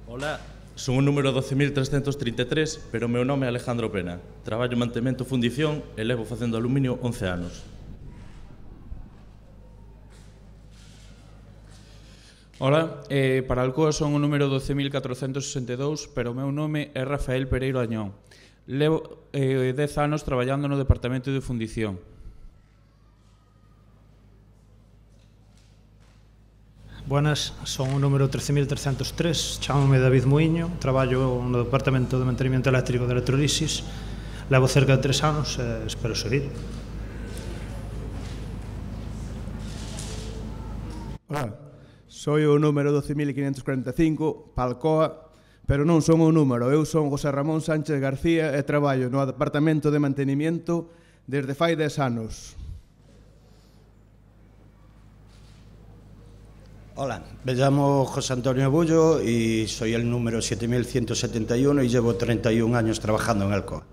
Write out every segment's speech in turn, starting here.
Ola, son o número 12.333, pero o meu nome é Alejandro Pena. Traballo en mantemento fundición e levo facendo aluminio 11 anos. Ola, para Alcoa son o número 12.462, pero o meu nome é Rafael Pereiro Añón. Levo 10 anos traballando no departamento de fundición. Buenas, son o número 13.303, chámame David Muiño, traballo no departamento de mantenimiento eléctrico de electrolisis, levo cerca de 3 anos e espero seguir. Hola, soy o número 12.545 para Alcoa, pero non son o número, eu son José Ramón Sánchez García e traballo no departamento de mantenimiento desde fai 10 anos. Hola, me llamo José Antonio Bullo y soy el número 7171 y llevo 31 años trabajando en Alcoa.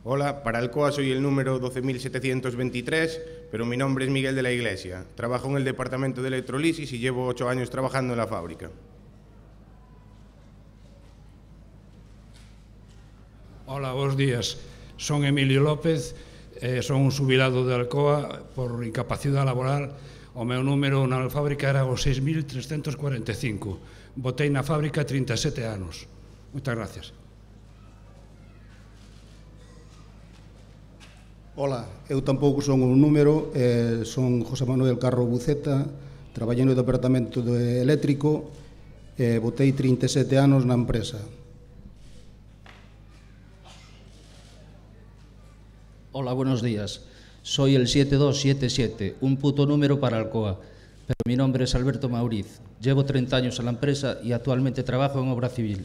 Hola, para Alcoa soy el número 12.723, pero mi nombre es Miguel de la Iglesia. Trabajo en el departamento de electrolisis y llevo 8 años trabajando en la fábrica. Hola, bons días. Son Emilio López, son un xubilado de Alcoa por incapacidade laboral. O meu número na fábrica era o 6.345. Botei na fábrica 37 anos. Moitas gracias. Ola, eu tampouco son un número, son José Manuel Carro Buceta, traballei no departamento de eléctrico e botei 37 anos na empresa. Hola, buenos días. Soy el 7277, un puto número para Alcoa, pero mi nombre es Alberto Mauriz. Llevo 30 años en la empresa y actualmente trabajo en obra civil.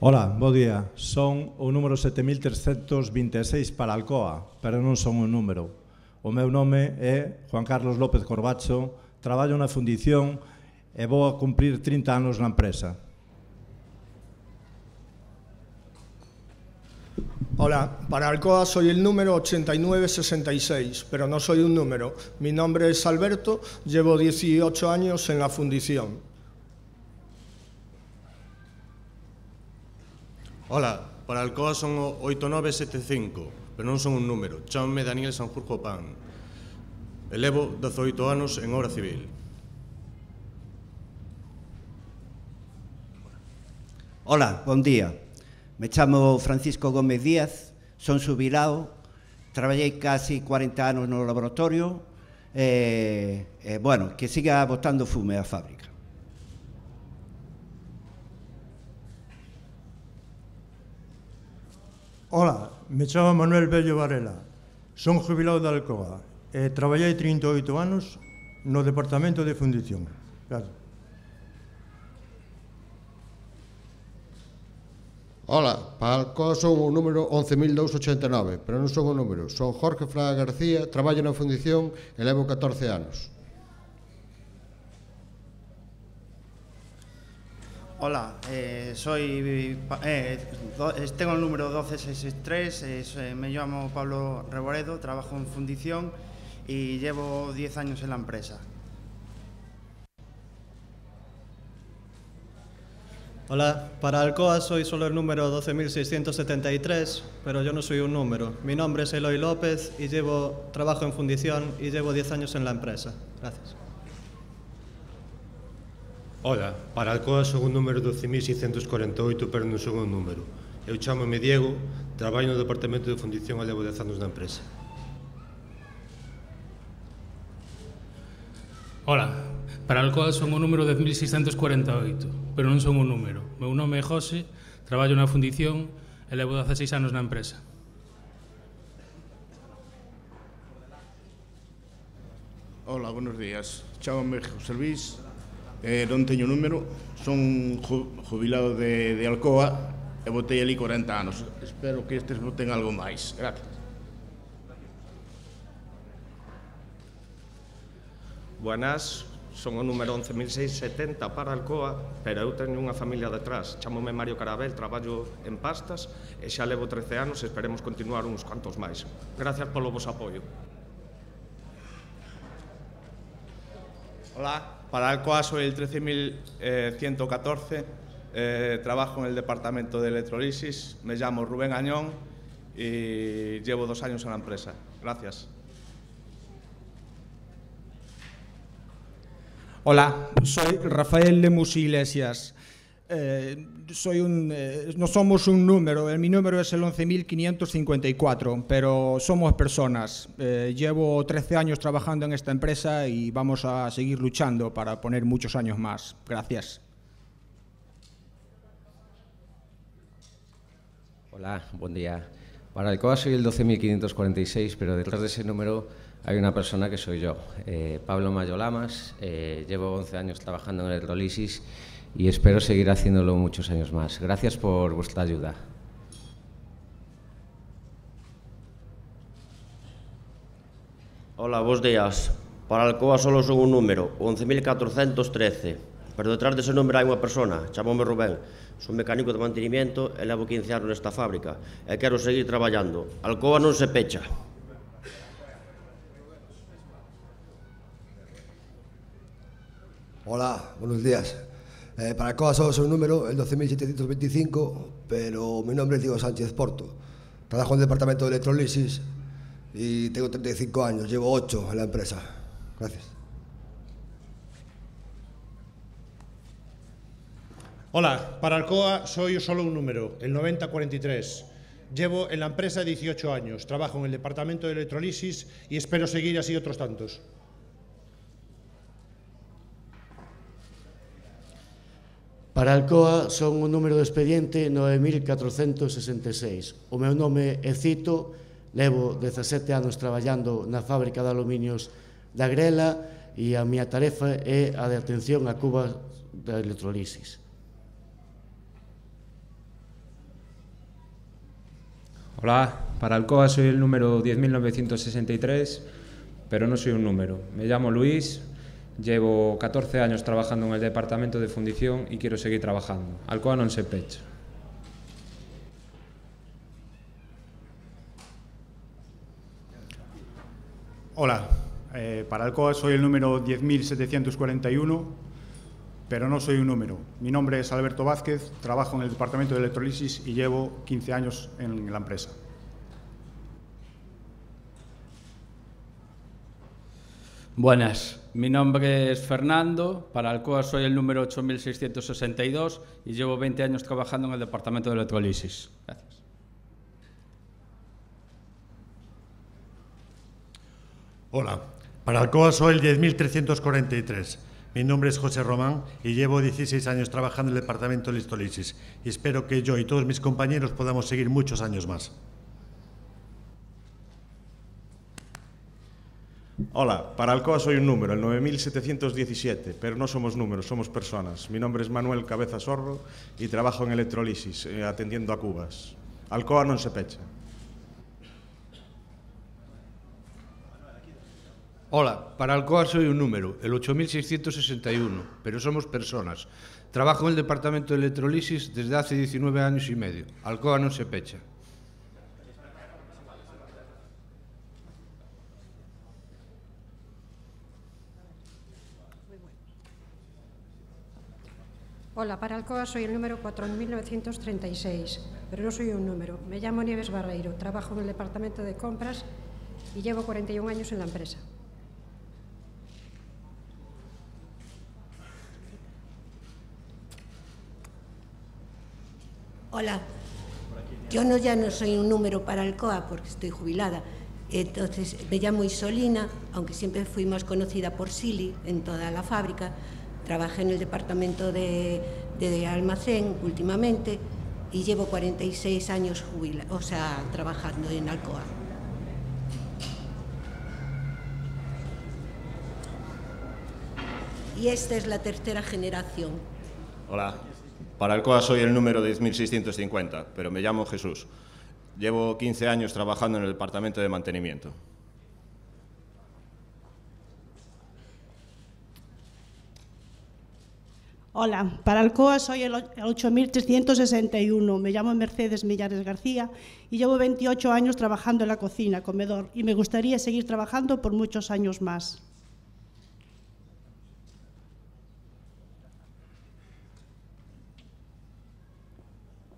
Hola, bo día. Son o número 7326 para Alcoa, pero non son un número. O meu nome é Juan Carlos López Corbacho, traballo na fundición e vou a cumprir 30 anos na empresa. Hola, para Alcoa soy el número 8966, pero no soy un número. Mi nombre es Alberto, llevo 18 años en la fundición. Hola, para Alcoa son o 8975, pero non son un número. Chámame Daniel Sanjurjo Pan. Elevo 18 anos en obra civil. Hola, bon día. Me chamo Francisco Gómez Díaz, son xubilado, traballei casi 40 anos no laboratorio bueno, que siga botando fume a fábrica. Hola, me chamo Manuel Bello Varela, son jubilado de Alcoa e traballei 38 anos no departamento de fundición. Gracias. Hola, para Alcoa son o número 11.289, pero non son o número. Son Jorge Fraga García, traballo na fundición e levo 14 anos. Hola, tengo el número 12663, me llamo Pablo Reboredo, trabajo en fundición y llevo 10 años en la empresa. Hola, para Alcoa soy solo el número 12.673, pero yo no soy un número. Mi nombre es Eloy López y trabajo en fundición y llevo 10 años en la empresa. Gracias. Hola, para Alcoa son o número 12.648, pero non son un número. Eu chámome Diego, traballo no departamento de fundición e levo 10 anos na empresa. Hola, para Alcoa son o número 10.648, pero non son un número. Meu nome é José, traballo na fundición e levo 16 anos na empresa. Hola, buenos días. Chámame José Luis, non teño número, son jubilado de Alcoa e botei ali 40 anos. Espero que estes boten algo máis. Gracias. Buenas, son o número 11.670 para Alcoa, pero eu teño unha familia detrás. Chámome Mario Carabel, traballo en pastas e xa levo 13 anos e esperemos continuar uns cuantos máis. Gracias polo vos apoio. Hola, para Alcoa soy el 13.114, trabajo en el departamento de electrolisis, me llamo Rubén Añón y llevo 2 años en la empresa. Gracias. Hola, soy Rafael Lemus Iglesias. No somos un número, mi número es el 11.554, pero somos personas. Llevo 13 años trabajando en esta empresa y vamos a seguir luchando para poner muchos años más. Gracias. Hola, buen día. Para Alcoa soy el 12.546, pero detrás de ese número hay una persona que soy yo, Pablo Mayo Lamas. Llevo 11 años trabajando en electrolisis y espero seguir haciéndolo muchos años más. Gracias por vuestra ayuda. Hola, bons días. Para Alcoa solo son un número, 11.413, pero detrás dese número hai unha persona, chamome Rubén. Son mecánico de mantenimiento e levo 15 anos nesta fábrica e quero seguir traballando. Alcoa non se pecha. Hola, buenos días. Para Alcoa solo soy un número, el 12.725, pero mi nombre es Diego Sánchez Porto. Trabajo en el departamento de electrolisis y tengo 35 años, llevo 8 en la empresa. Gracias. Hola, para Alcoa soy solo un número, el 9043. Llevo en la empresa 18 años, trabajo en el departamento de electrolisis y espero seguir así otros tantos. Para Alcoa son un número de expediente 9.466. O meu nome é Cito, levo 17 anos traballando na fábrica de aluminios da Grela e a miña tarefa é a de atención a cubas de electrolisis. Hola, para Alcoa soy el número 10.963, pero no soy un número. Me llamo Luis, llevo 14 años trabajando en el departamento de fundición y quiero seguir trabajando. Alcoa non se pecha. Hola, para Alcoa soy el número 10.741, pero no soy un número. Mi nombre es Alberto Vázquez, trabajo en el departamento de electrolisis y llevo 15 años en la empresa. Buenas, mi nombre es Fernando, para Alcoa soy el número 8662 y llevo 20 años trabajando en el departamento de electrolisis. Gracias. Hola, para Alcoa soy el 10.343. Mi nombre es José Román y llevo 16 años trabajando en el departamento de electrolisis y espero que yo y todos mis compañeros podamos seguir muchos años más. Hola, para Alcoa soy un número, el 9.717, pero no somos números, somos personas. Mi nombre es Manuel Cabeza Sorro y trabajo en electrolisis, atendiendo a cubas. Alcoa non se pecha. Hola, para Alcoa soy un número, el 8661, pero somos personas. Trabajo en el departamento de electrolisis desde hace 19 años y medio. Alcoa non se pecha. Hola, para Alcoa soy el número 4.936, pero no soy un número. Me llamo Nieves Barreiro, trabajo en el departamento de compras y llevo 41 años en la empresa. Hola, yo ya no soy un número para Alcoa porque estoy jubilada. Entonces me llamo Isolina, aunque siempre fui más conocida por Sili en toda la fábrica. Trabajé en el departamento de almacén últimamente y llevo 46 años trabajando en Alcoa. Y esta es la tercera generación. Hola, para Alcoa soy el número 10.650, pero me llamo Jesús. Llevo 15 años trabajando en el departamento de mantenimiento. Hola, para Alcoa soy el 8361. Me llamo Mercedes Millares García y llevo 28 años trabajando en la cocina, comedor, y me gustaría seguir trabajando por muchos años más.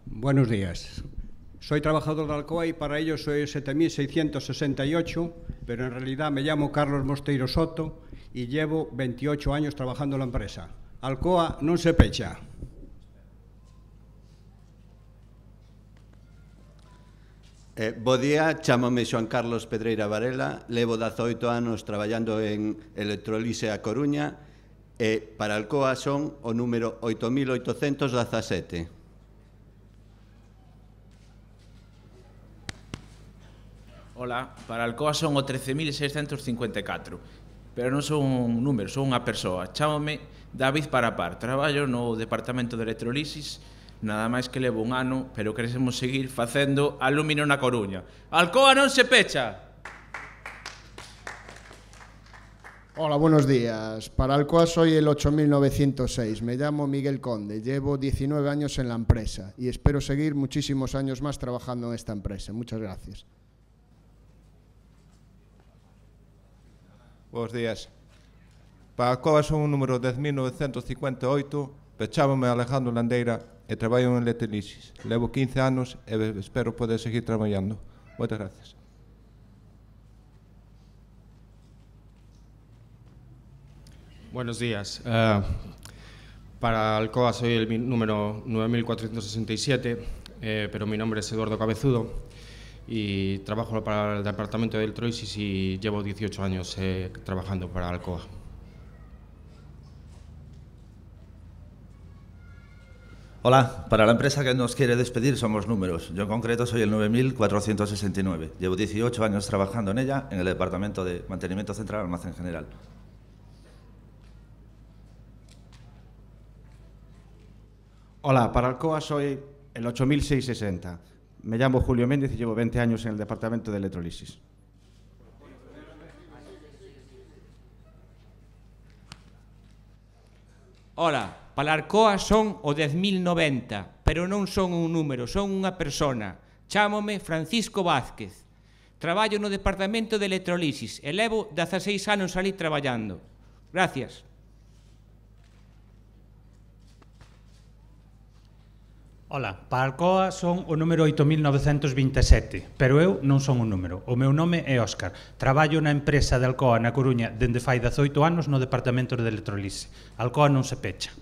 Buenos días. Soy trabajador de Alcoa y para ello soy 7668, pero en realidad me llamo Carlos Mosteiro Soto y llevo 28 años trabajando en la empresa. Alcoa non se pecha. Bo día, chámame Xoan Carlos Pedreira Varela, levo 18 anos traballando en Electrolise a Coruña e para Alcoa son o número 8817. Ola, para Alcoa son o 13.654, pero non son un número, son unha persoa. Chámame David Parapar, traballo no Departamento de Electrolisis, nada máis que levo un ano, pero queremos seguir facendo alumínio na Coruña. Alcoa non se pecha! Hola, buenos días. Para Alcoa soy el 8906. Me llamo Miguel Conde. Llevo 19 años en la empresa y espero seguir muchísimos años más trabajando en esta empresa. Muchas gracias. Buenos días. Para Alcoa son un número 10.958, pechábame Alejandro Landeira e traballo en Electrolisis. Levo 15 anos e espero poder seguir traballando. Moitas gracias. Buenos días. Para Alcoa soy el número 9467, pero mi nombre es Eduardo Cabezudo y trabajo para el Departamento de Electrolisis y llevo 18 años trabajando para Alcoa. Hola, para la empresa que nos quiere despedir somos números. Yo en concreto soy el 9469. Llevo 18 años trabajando en ella, en el Departamento de Mantenimiento Central Almacén General. Hola, para Alcoa soy el 8660. Me llamo Julio Méndez y llevo 20 años en el Departamento de Electrolisis. Ola, para Alcoa son o 10.090, pero non son un número, son unha persona. Chámome Francisco Vázquez. Traballo no Departamento de Electrolisis e levo 16 anos ali traballando. Gracias. Ola, para Alcoa son o número 8927, pero eu non son un número. O meu nome é Óscar. Traballo na empresa de Alcoa na Coruña dende fai 18 anos no Departamento de Electrolise. Alcoa non se pecha.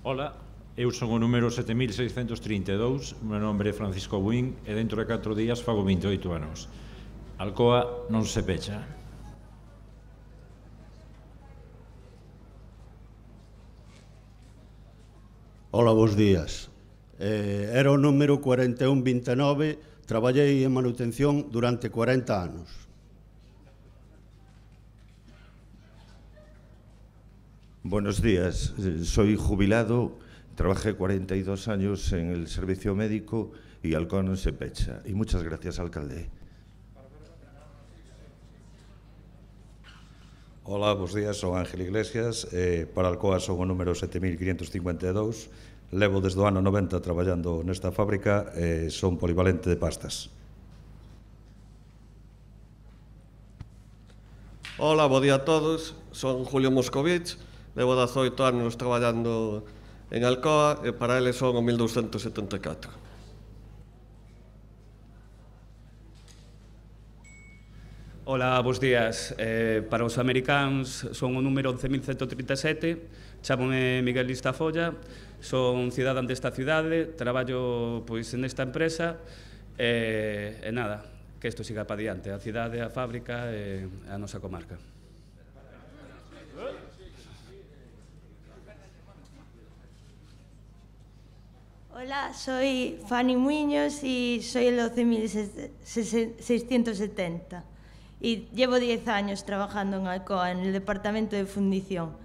Ola, eu son o número 7632, o meu nome é Francisco Buín e dentro de 4 días fago 28 anos. Alcoa non se pecha. Ola, bons días. Era o número 4129, traballei en manutención durante 40 anos. Buenos días, soy jubilado, trabajé 42 años en el servicio médico y Alcoa non se pecha. Y muchas gracias, alcalde. Hola, bons días, son Ángel Iglesias, para Alcoa son o número 7552, levo desde o ano 90 traballando nesta fábrica e son polivalente de pastas. Hola, bo día a todos, son Julio Moscovich, levo 18 anos traballando en Alcoa e para eles son o 1274. Ola, bons días. Para os americanos son o número 11.137, chámome Miguel Listafolla, son cidadán desta cidade, traballo pois nesta empresa e nada, que isto siga para diante, a cidade, a fábrica e a nosa comarca. Hola, soy Fanny Muñoz y soy el 12.670. Y llevo 10 años trabajando en Alcoa, en el departamento de fundición.